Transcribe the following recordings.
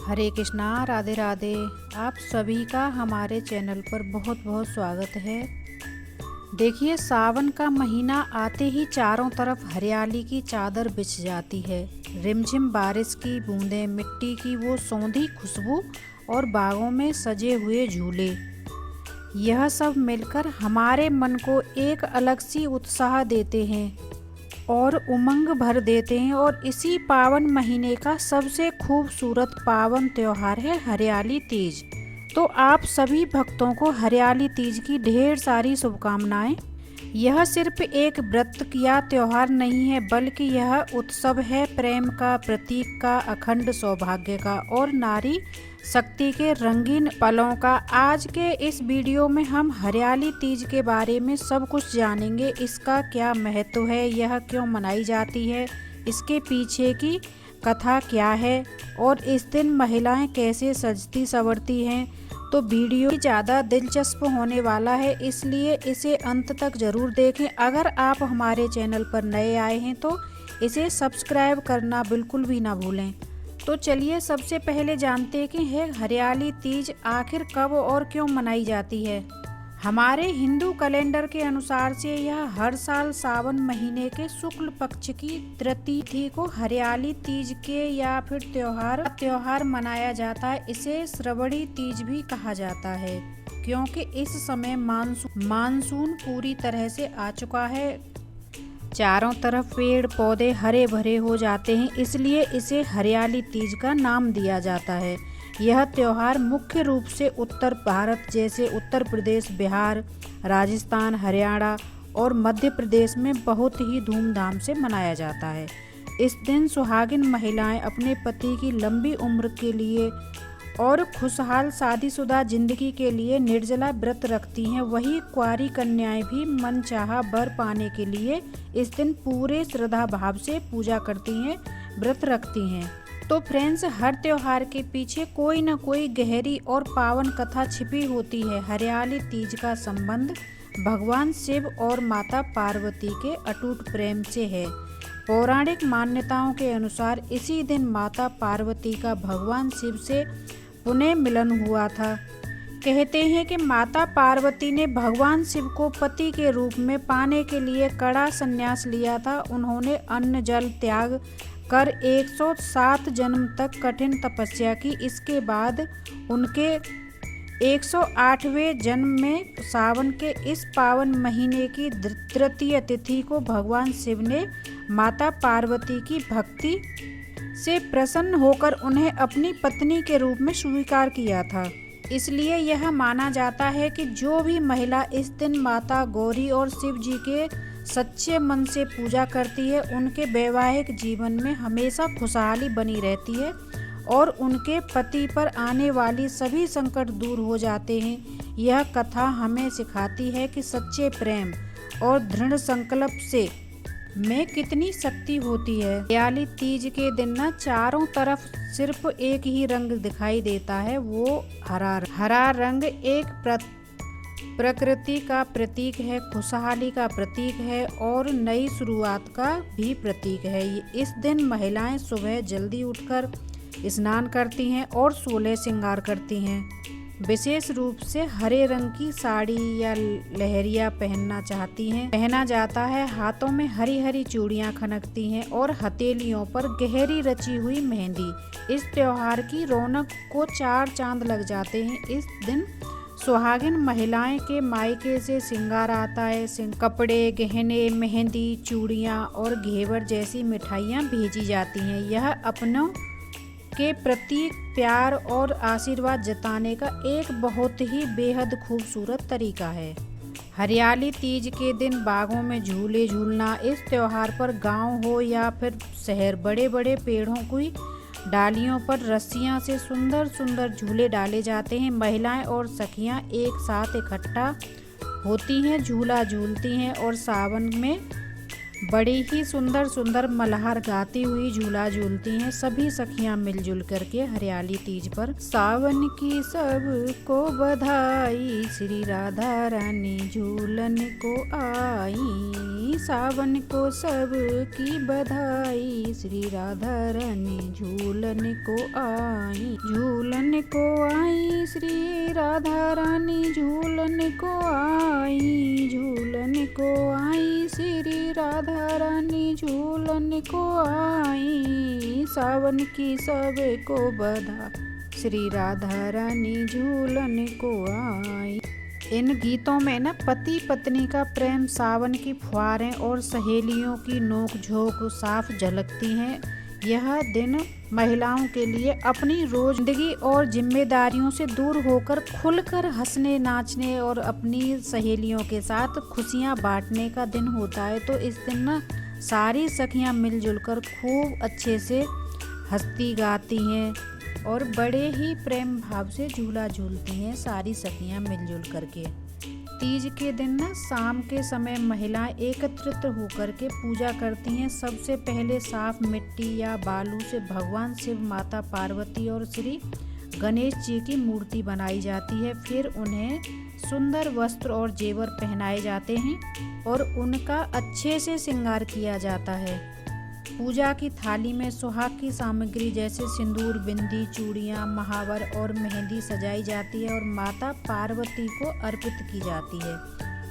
हरे कृष्णा, राधे राधे। आप सभी का हमारे चैनल पर बहुत बहुत स्वागत है। देखिए, सावन का महीना आते ही चारों तरफ हरियाली की चादर बिछ जाती है। रिमझिम बारिश की बूंदें, मिट्टी की वो सौंधी खुशबू और बागों में सजे हुए झूले, यह सब मिलकर हमारे मन को एक अलग सी उत्साह देते हैं और उमंग भर देते हैं। और इसी पावन महीने का सबसे खूबसूरत पावन त्योहार है हरियाली तीज। तो आप सभी भक्तों को हरियाली तीज की ढेर सारी शुभकामनाएं। यह सिर्फ एक व्रत या त्योहार नहीं है, बल्कि यह उत्सव है प्रेम का, प्रतीक का, अखंड सौभाग्य का और नारी शक्ति के रंगीन पलों का। आज के इस वीडियो में हम हरियाली तीज के बारे में सब कुछ जानेंगे। इसका क्या महत्व है, यह क्यों मनाई जाती है, इसके पीछे की कथा क्या है और इस दिन महिलाएं कैसे सजती संवरती हैं। तो वीडियो ज़्यादा दिलचस्प होने वाला है, इसलिए इसे अंत तक ज़रूर देखें। अगर आप हमारे चैनल पर नए आए हैं तो इसे सब्सक्राइब करना बिल्कुल भी ना भूलें। तो चलिए सबसे पहले जानते हैं कि हरियाली तीज आखिर कब और क्यों मनाई जाती है। हमारे हिंदू कैलेंडर के अनुसार से यह हर साल सावन महीने के शुक्ल पक्ष की तृतीया तिथि को हरियाली तीज के या फिर त्योहार मनाया जाता है। इसे श्रवणी तीज भी कहा जाता है, क्योंकि इस समय मानसून पूरी तरह से आ चुका है। चारों तरफ पेड़ पौधे हरे भरे हो जाते हैं, इसलिए इसे हरियाली तीज का नाम दिया जाता है। यह त्योहार मुख्य रूप से उत्तर भारत जैसे उत्तर प्रदेश, बिहार, राजस्थान, हरियाणा और मध्य प्रदेश में बहुत ही धूमधाम से मनाया जाता है। इस दिन सुहागिन महिलाएं अपने पति की लंबी उम्र के लिए और खुशहाल शादीशुदा जिंदगी के लिए निर्जला व्रत रखती हैं। वहीं कुंवारी कन्याएं भी मनचाहा वर पाने के लिए इस दिन पूरे श्रद्धा भाव से पूजा करती हैं, व्रत रखती हैं। तो फ्रेंड्स, हर त्योहार के पीछे कोई न कोई गहरी और पावन कथा छिपी होती है। हरियाली तीज का संबंध भगवान शिव और माता पार्वती के अटूट प्रेम से है। पौराणिक मान्यताओं के अनुसार इसी दिन माता पार्वती का भगवान शिव से पुनः मिलन हुआ था। कहते हैं कि माता पार्वती ने भगवान शिव को पति के रूप में पाने के लिए कड़ा संन्यास लिया था। उन्होंने अन्न जल त्याग कर 107 जन्म तक कठिन तपस्या की। इसके बाद उनके 108वें जन्म में सावन के इस पावन महीने की तृतीय तिथि को भगवान शिव ने माता पार्वती की भक्ति से प्रसन्न होकर उन्हें अपनी पत्नी के रूप में स्वीकार किया था। इसलिए यह माना जाता है कि जो भी महिला इस दिन माता गौरी और शिव जी के सच्चे मन से पूजा करती है, उनके वैवाहिक जीवन में हमेशा खुशहाली बनी रहती है और उनके पति पर आने वाली सभी संकट दूर हो जाते हैं। यह कथा हमें सिखाती है कि सच्चे प्रेम और दृढ़ संकल्प से में कितनी शक्ति होती है। हरियाली तीज के दिन चारों तरफ सिर्फ एक ही रंग दिखाई देता है, वो हरा रंग एक प्रकृति का प्रतीक है, खुशहाली का प्रतीक है और नई शुरुआत का भी प्रतीक है। इस दिन महिलाएं सुबह जल्दी उठकर स्नान करती हैं और 16 श्रृंगार करती हैं। विशेष रूप से हरे रंग की साड़ी या लहरिया पहना जाता है। हाथों में हरी हरी चूड़ियां खनकती हैं और हथेलियों पर गहरी रची हुई मेहंदी। इस त्योहार की रौनक को 4 चांद लग जाते हैं। इस दिन सुहागिन महिलाएं के मायके से श्रृंगार आता है। कपड़े, गहने, मेहंदी, चूड़ियां और घेवर जैसी मिठाइयां भेजी जाती हैं। यह अपनों के प्रति प्यार और आशीर्वाद जताने का एक बहुत ही बेहद खूबसूरत तरीका है। हरियाली तीज के दिन बागों में झूले झूलना। इस त्योहार पर गांव हो या फिर शहर, बड़े बड़े पेड़ों की डालियों पर रस्सियां से सुंदर सुंदर झूले डाले जाते हैं। महिलाएं और सखियां एक साथ इकट्ठा होती हैं, झूला झूलती हैं और सावन में बड़ी ही सुंदर सुंदर मल्हार गाती हुई झूला झूलती हैं। सभी सखियां मिलजुल करके हरियाली तीज पर सावन की सबको बधाई, श्री राधा रानी झूलन को आई। सावन को सबकी बधाई, श्री राधा रानी झूलन को आई। श्री राधा रानी झूलन को आई, झूलन को आई, श्री राधा रानी झूलन को आई, सावन की सबे को बधा, श्री राधा रानी झूलन को आई। इन गीतों में ना पति पत्नी का प्रेम, सावन की फुहारें और सहेलियों की नोक-झोंक साफ झलकती हैं। यह दिन महिलाओं के लिए अपनी रोज जिंदगी और जिम्मेदारियों से दूर होकर खुलकर हंसने, नाचने और अपनी सहेलियों के साथ खुशियां बांटने का दिन होता है। तो इस दिन ना सारी सखियां मिलजुल कर खूब अच्छे से हंसती गाती हैं और बड़े ही प्रेम भाव से झूला झूलती हैं सारी सखियां मिलजुल करके। तीज के दिन ना शाम के समय महिलाएं एकत्रित होकर के पूजा करती हैं। सबसे पहले साफ मिट्टी या बालू से भगवान शिव, माता पार्वती और श्री गणेश जी की मूर्ति बनाई जाती है। फिर उन्हें सुंदर वस्त्र और जेवर पहनाए जाते हैं और उनका अच्छे से श्रृंगार किया जाता है। पूजा की थाली में सुहाग की सामग्री जैसे सिंदूर, बिंदी, चूड़ियाँ, महावर और मेहंदी सजाई जाती है और माता पार्वती को अर्पित की जाती है।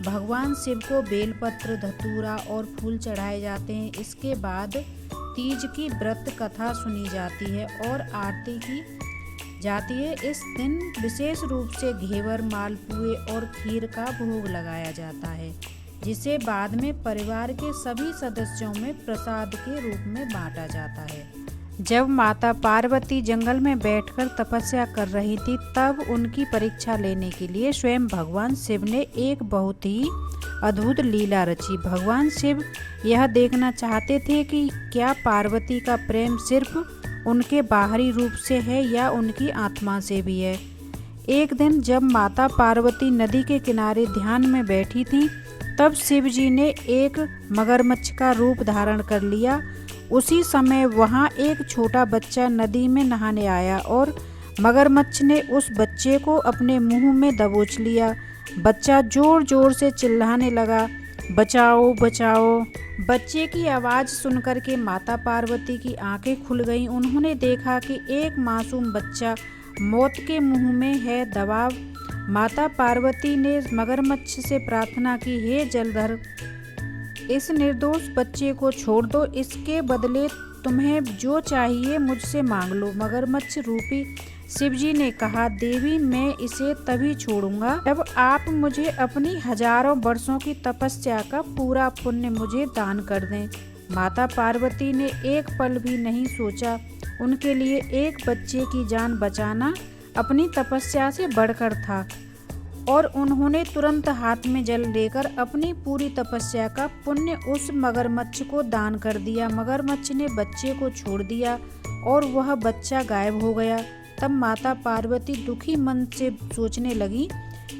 भगवान शिव को बेलपत्र, धतूरा और फूल चढ़ाए जाते हैं। इसके बाद तीज की व्रत कथा सुनी जाती है और आरती की जाती है। इस दिन विशेष रूप से घेवर, मालपुए और खीर का भोग लगाया जाता है, जिसे बाद में परिवार के सभी सदस्यों में प्रसाद के रूप में बांटा जाता है। जब माता पार्वती जंगल में बैठकर तपस्या कर रही थी, तब उनकी परीक्षा लेने के लिए स्वयं भगवान शिव ने एक बहुत ही अद्भुत लीला रची। भगवान शिव यह देखना चाहते थे कि क्या पार्वती का प्रेम सिर्फ उनके बाहरी रूप से है या उनकी आत्मा से भी है। एक दिन जब माता पार्वती नदी के किनारे ध्यान में बैठी थीं, तब शिव जी ने एक मगरमच्छ का रूप धारण कर लिया। उसी समय वहाँ एक छोटा बच्चा नदी में नहाने आया और मगरमच्छ ने उस बच्चे को अपने मुंह में दबोच लिया। बच्चा जोर जोर से चिल्लाने लगा, बचाओ बचाओ। बच्चे की आवाज़ सुनकर के माता पार्वती की आंखें खुल गईं। उन्होंने देखा कि एक मासूम बच्चा मौत के मुंह में है दबा। माता पार्वती ने मगरमच्छ से प्रार्थना की, हे जलधर, इस निर्दोष बच्चे को छोड़ दो, इसके बदले तुम्हें जो चाहिए मुझसे मांग लो। मगरमच्छ रूपी शिवजी ने कहा, देवी, मैं इसे तभी छोड़ूंगा जब आप मुझे अपनी हजारों वर्षों की तपस्या का पूरा पुण्य मुझे दान कर दें। माता पार्वती ने एक पल भी नहीं सोचा। उनके लिए एक बच्चे की जान बचाना अपनी तपस्या से बढ़कर था और उन्होंने तुरंत हाथ में जल लेकर अपनी पूरी तपस्या का पुण्य उस मगरमच्छ को दान कर दिया। मगरमच्छ ने बच्चे को छोड़ दिया और वह बच्चा गायब हो गया। तब माता पार्वती दुखी मन से सोचने लगी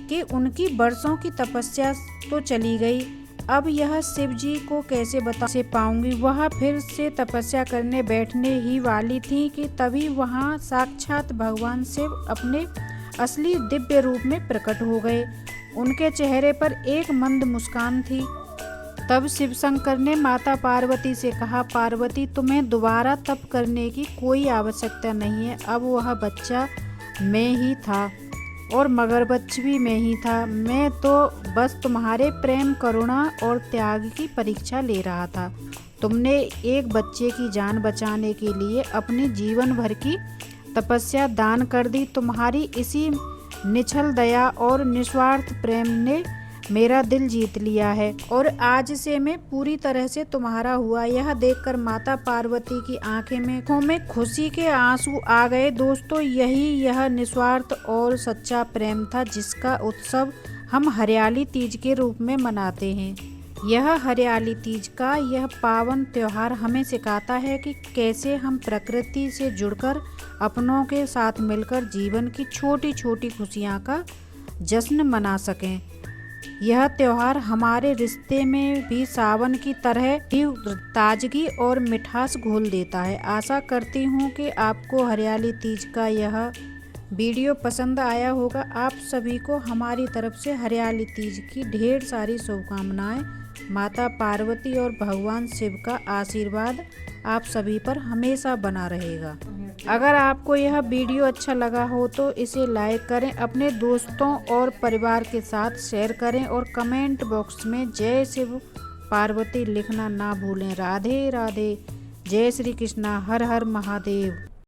कि उनकी बरसों की तपस्या तो चली गई, अब यह शिव जी को कैसे बता से पाऊंगी। वह फिर से तपस्या करने बैठने ही वाली थी कि तभी वहां साक्षात भगवान शिव अपने असली दिव्य रूप में प्रकट हो गए। उनके चेहरे पर एक मंद मुस्कान थी। तब शिव शंकर ने माता पार्वती से कहा, पार्वती, तुम्हें दोबारा तप करने की कोई आवश्यकता नहीं है। अब वह बच्चा मैं ही था और मगरमच्छ भी मैं ही था। मैं तो बस तुम्हारे प्रेम, करुणा और त्याग की परीक्षा ले रहा था। तुमने एक बच्चे की जान बचाने के लिए अपनी जीवन भर की तपस्या दान कर दी। तुम्हारी इसी निछल दया और निस्वार्थ प्रेम ने मेरा दिल जीत लिया है और आज से मैं पूरी तरह से तुम्हारा हुआ। यह देखकर माता पार्वती की आंखों में खुशी के आंसू आ गए। दोस्तों, यह निस्वार्थ और सच्चा प्रेम था जिसका उत्सव हम हरियाली तीज के रूप में मनाते हैं। यह हरियाली तीज का यह पावन त्योहार हमें सिखाता है कि कैसे हम प्रकृति से जुड़कर अपनों के साथ मिलकर जीवन की छोटी छोटी खुशियाँ का जश्न मना सकें। यह त्योहार हमारे रिश्ते में भी सावन की तरह ही ताजगी और मिठास घोल देता है। आशा करती हूँ कि आपको हरियाली तीज का यह वीडियो पसंद आया होगा। आप सभी को हमारी तरफ से हरियाली तीज की ढेर सारी शुभकामनाएं। माता पार्वती और भगवान शिव का आशीर्वाद आप सभी पर हमेशा बना रहेगा। अगर आपको यह वीडियो अच्छा लगा हो तो इसे लाइक करें, अपने दोस्तों और परिवार के साथ शेयर करें और कमेंट बॉक्स में जय शिव पार्वती लिखना ना भूलें। राधे राधे, जय श्री कृष्णा, हर हर महादेव।